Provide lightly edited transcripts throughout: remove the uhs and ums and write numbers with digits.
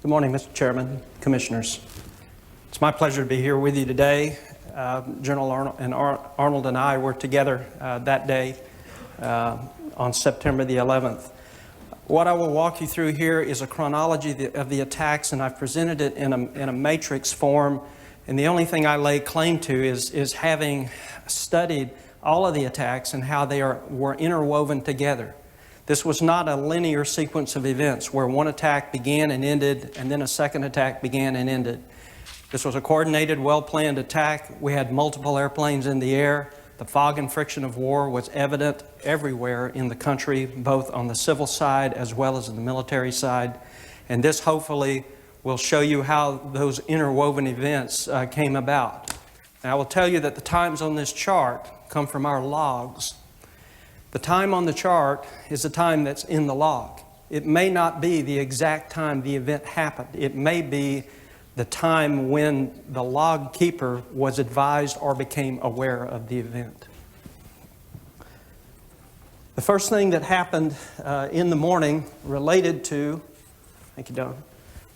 Good morning, Mr. Chairman, Commissioners. It's my pleasure to be here with you today. General Arnold and I were together that day on September the 11th. What I will walk you through here is a chronology of the attacks, and I've presented it in a matrix form. And the only thing I lay claim to is having studied all of the attacks and how they were interwoven together. This was not a linear sequence of events where one attack began and ended, and then a second attack began and ended. This was a coordinated, well-planned attack. We had multiple airplanes in the air. The fog and friction of war was evident everywhere in the country, both on the civil side as well as the military side. And this hopefully will show you how those interwoven events came about. And I will tell you that the times on this chart come from our logs. The time on the chart is the time that's in the log. It may not be the exact time the event happened. It may be the time when the log keeper was advised or became aware of the event. The first thing that happened in the morning related to,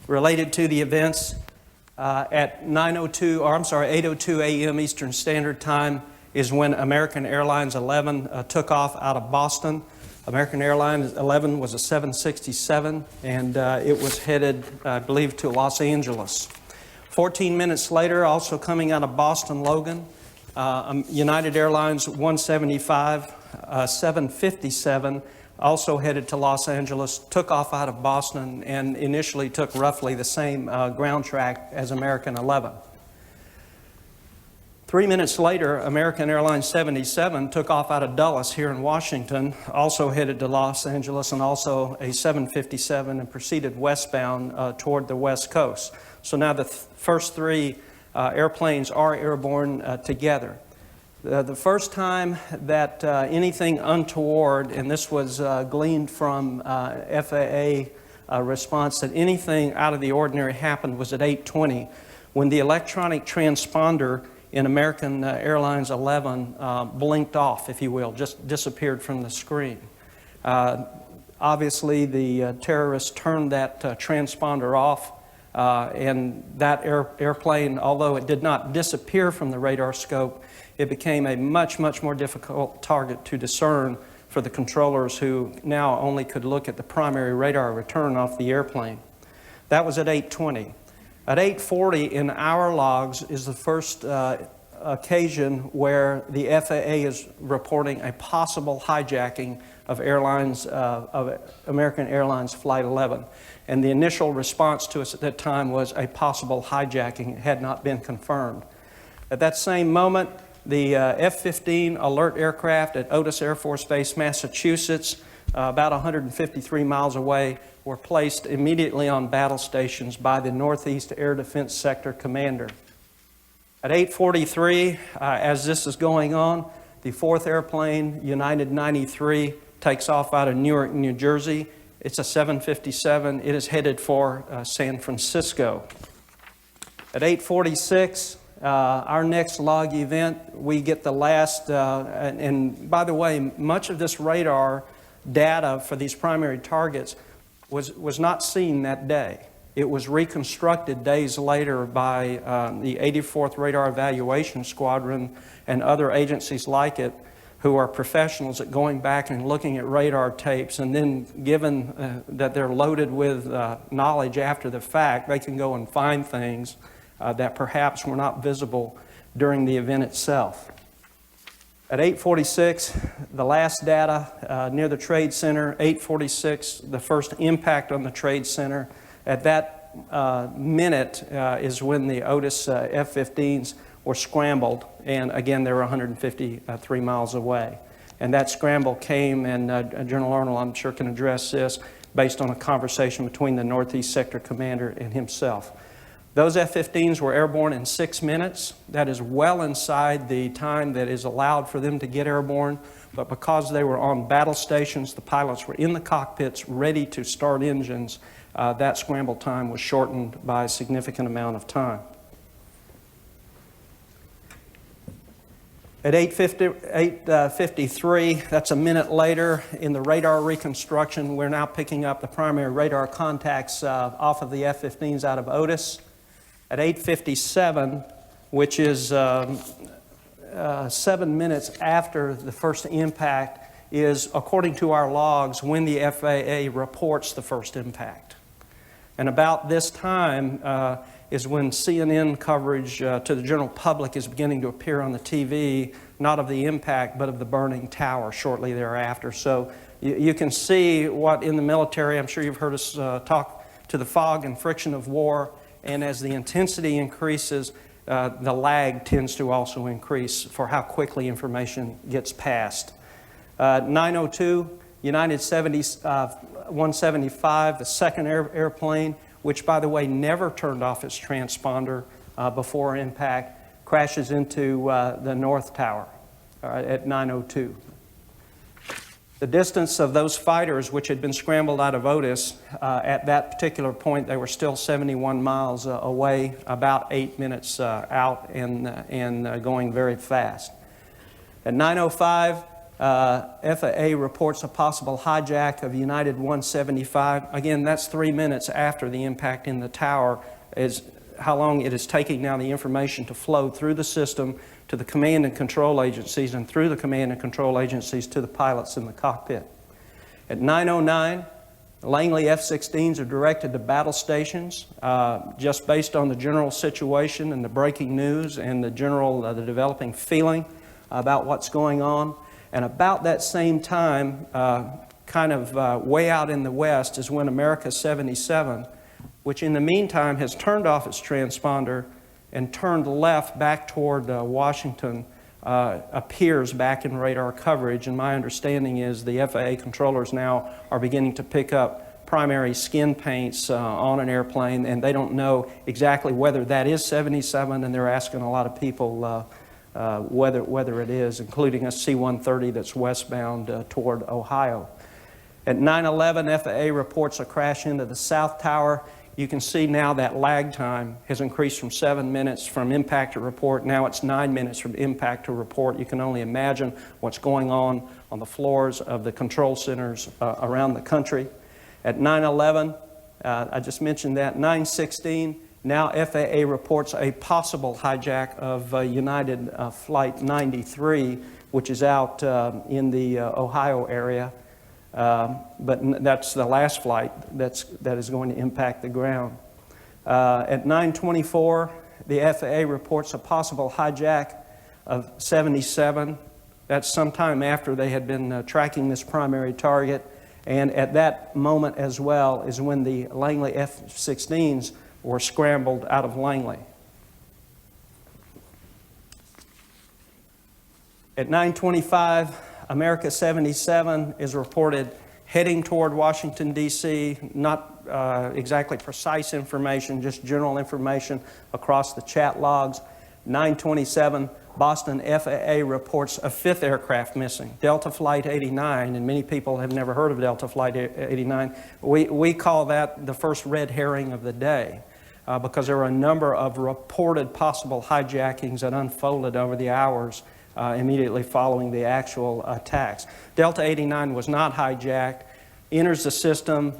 related to the events at 8:02 a.m. Eastern Standard Time is when American Airlines 11 took off out of Boston. American Airlines 11 was a 767, and it was headed, I believe, to Los Angeles. 14 minutes later, also coming out of Boston Logan, United Airlines 175, 757, also headed to Los Angeles, took off out of Boston, and initially took roughly the same ground track as American 11. 3 minutes later, American Airlines 77 took off out of Dulles here in Washington, also headed to Los Angeles, and also a 757, and proceeded westbound toward the West Coast. So now the first three airplanes are airborne together. The first time that anything untoward, and this was gleaned from FAA response, that anything out of the ordinary happened was at 8:20, when the electronic transponder in American Airlines 11 blinked off, if you will, just disappeared from the screen. Obviously, the terrorists turned that transponder off, and that airplane, although it did not disappear from the radar scope, it became a much, much more difficult target to discern for the controllers, who now only could look at the primary radar return off the airplane. That was at 8:20. At 8:40 in our logs is the first occasion where the FAA is reporting a possible hijacking of American Airlines Flight 11. And the initial response to us at that time was a possible hijacking. It had not been confirmed. At that same moment, the F-15 alert aircraft at Otis Air Force Base, Massachusetts, about 153 miles away, were placed immediately on battle stations by the Northeast Air Defense Sector commander. At 8:43, as this is going on, the fourth airplane, United 93, takes off out of Newark, New Jersey. It's a 757. It is headed for San Francisco. At 8:46, our next log event, we get the last, and by the way, much of this radar data for these primary targets was not seen that day. It was reconstructed days later by the 84th Radar Evaluation Squadron and other agencies like it, who are professionals at going back and looking at radar tapes, and then given that they're loaded with knowledge after the fact, they can go and find things that perhaps were not visible during the event itself. At 8:46, the last data near the Trade Center. 8:46, the first impact on the Trade Center. At that minute is when the Otis F-15s were scrambled, and again, they were 153 miles away. And that scramble came, and General Arnold, I'm sure, can address this, based on a conversation between the Northeast Sector commander and himself. Those F-15s were airborne in 6 minutes. That is well inside the time that is allowed for them to get airborne, but because they were on battle stations, the pilots were in the cockpits ready to start engines, that scramble time was shortened by a significant amount of time. At 8:53, that's a minute later, in the radar reconstruction, we're now picking up the primary radar contacts off of the F-15s out of Otis. At 8:57, which is 7 minutes after the first impact, is, according to our logs, when the FAA reports the first impact. And about this time is when CNN coverage to the general public is beginning to appear on the TV, not of the impact, but of the burning tower shortly thereafter. So you can see what in the military, I'm sure you've heard us talk to the fog and friction of war, and as the intensity increases, the lag tends to also increase for how quickly information gets passed. 9:02, United 175, the second airplane, which, by the way, never turned off its transponder before impact, crashes into the North Tower at 9:02. The distance of those fighters, which had been scrambled out of Otis, at that particular point, they were still 71 miles away, about 8 minutes out, and going very fast. At 9:05, FAA reports a possible hijack of United 175. Again, that's 3 minutes after the impact in the tower, is how long it is taking now the information to flow through the system to the command and control agencies, and through the command and control agencies to the pilots in the cockpit. At 9:09, Langley F-16s are directed to battle stations, just based on the general situation and the breaking news and the general, the developing feeling about what's going on. And about that same time, way out in the west, is when America 77, which in the meantime has turned off its transponder and turned left back toward Washington, appears back in radar coverage. And my understanding is the FAA controllers now are beginning to pick up primary skin paints on an airplane, and they don't know exactly whether that is 77, and they're asking a lot of people whether it is, including a C-130 that's westbound toward Ohio. At 9:11, FAA reports a crash into the South Tower. You can see now that lag time has increased from 7 minutes from impact to report. Now it's 9 minutes from impact to report. You can only imagine what's going on the floors of the control centers around the country. At 9:11, I just mentioned that. 9:16, now FAA reports a possible hijack of United Flight 93, which is out in the Ohio area. But that's the last flight that is going to impact the ground. At 9:24, the FAA reports a possible hijack of 77. That's sometime after they had been tracking this primary target. And at that moment as well is when the Langley F-16s were scrambled out of Langley. At 9:25, America 77 is reported heading toward Washington, D.C., not exactly precise information, just general information across the chat logs. 9:27, Boston FAA reports a fifth aircraft missing, Delta Flight 89, and many people have never heard of Delta Flight 89. We call that the first red herring of the day because there were a number of reported possible hijackings that unfolded over the hours immediately following the actual attacks. Delta 89 was not hijacked, enters the system,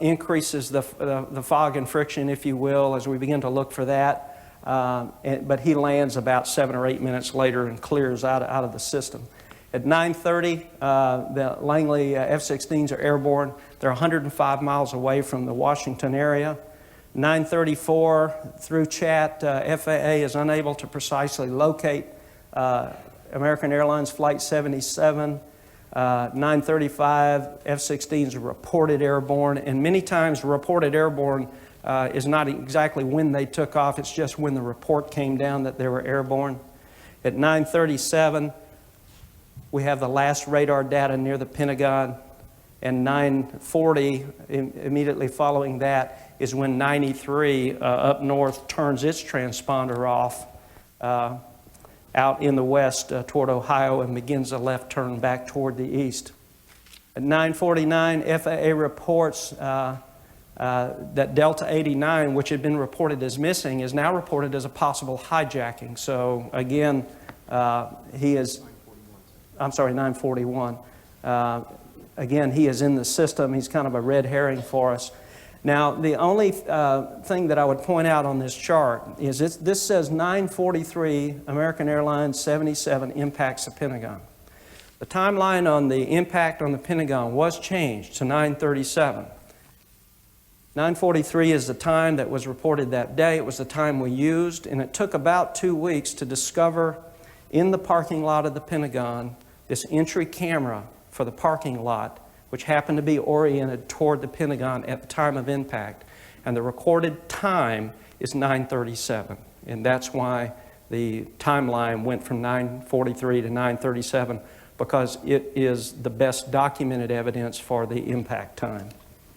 increases the fog and friction, if you will, as we begin to look for that. But he lands about 7 or 8 minutes later and clears out of the system. At 9:30, the Langley F-16s are airborne. They're 105 miles away from the Washington area. 9:34, through chat, FAA is unable to precisely locate American Airlines Flight 77. 9:35, F-16s are reported airborne, and many times reported airborne is not exactly when they took off, it's just when the report came down that they were airborne. At 9:37, we have the last radar data near the Pentagon, and 9:40, immediately following that, is when 93 up north turns its transponder off out in the west toward Ohio and begins a left turn back toward the east. At 9:49, FAA reports that Delta 89, which had been reported as missing, is now reported as a possible hijacking. So again, He is, I'm sorry, 941. Again, he is in the system. He's kind of a red herring for us. Now, the only thing that I would point out on this chart is this says 943 American Airlines 77 impacts the Pentagon. The timeline on the impact on the Pentagon was changed to 937. 943 is the time that was reported that day. It was the time we used, and it took about 2 weeks to discover in the parking lot of the Pentagon this entry camera for the parking lot, which happened to be oriented toward the Pentagon at the time of impact. And the recorded time is 937. And that's why the timeline went from 943 to 937, because it is the best documented evidence for the impact time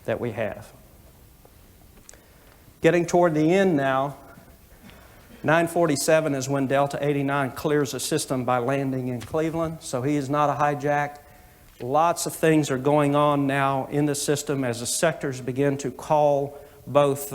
that we have. Getting toward the end now, 947 is when Delta 89 clears the system by landing in Cleveland, so he is not a hijack. Lots of things are going on now in the system as the sectors begin to call both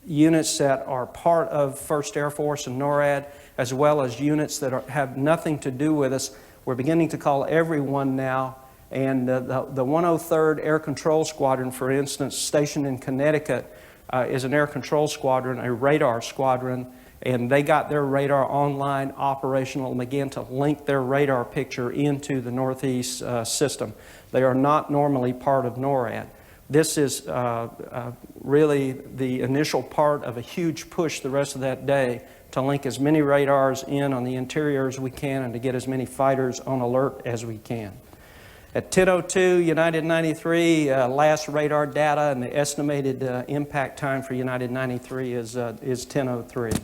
units that are part of 1st Air Force and NORAD, as well as units that have nothing to do with us. We're beginning to call everyone now. And the 103rd Air Control Squadron, for instance, stationed in Connecticut, is an air control squadron, a radar squadron, and they got their radar online, operational, and began to link their radar picture into the Northeast system. They are not normally part of NORAD. This is really the initial part of a huge push the rest of that day to link as many radars in on the interior as we can and to get as many fighters on alert as we can. At 10:02, United 93, last radar data, and the estimated impact time for United 93 is 10:03.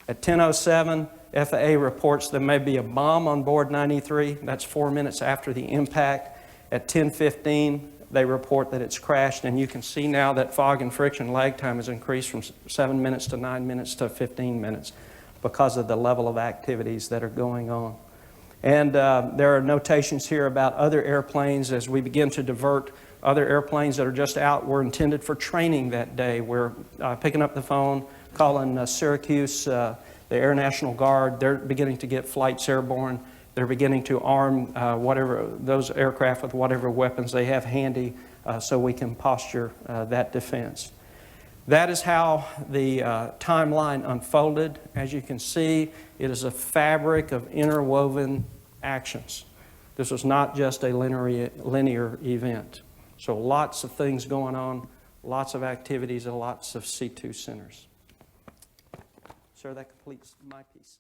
At 10:07, FAA reports there may be a bomb on board 93. That's 4 minutes after the impact. At 10:15, they report that it's crashed, and you can see now that fog and friction lag time has increased from 7 minutes to 9 minutes to 15 minutes because of the level of activities that are going on. And there are notations here about other airplanes as we begin to divert other airplanes that are just out were intended for training that day. We're picking up the phone, calling Syracuse, the Air National Guard. They're beginning to get flights airborne. They're beginning to arm those aircraft with whatever weapons they have handy so we can posture that defense. That is how the timeline unfolded. As you can see, it is a fabric of interwoven actions. This was not just a linear event. So lots of things going on, lots of activities, and lots of C2 centers. Sir, that completes my piece.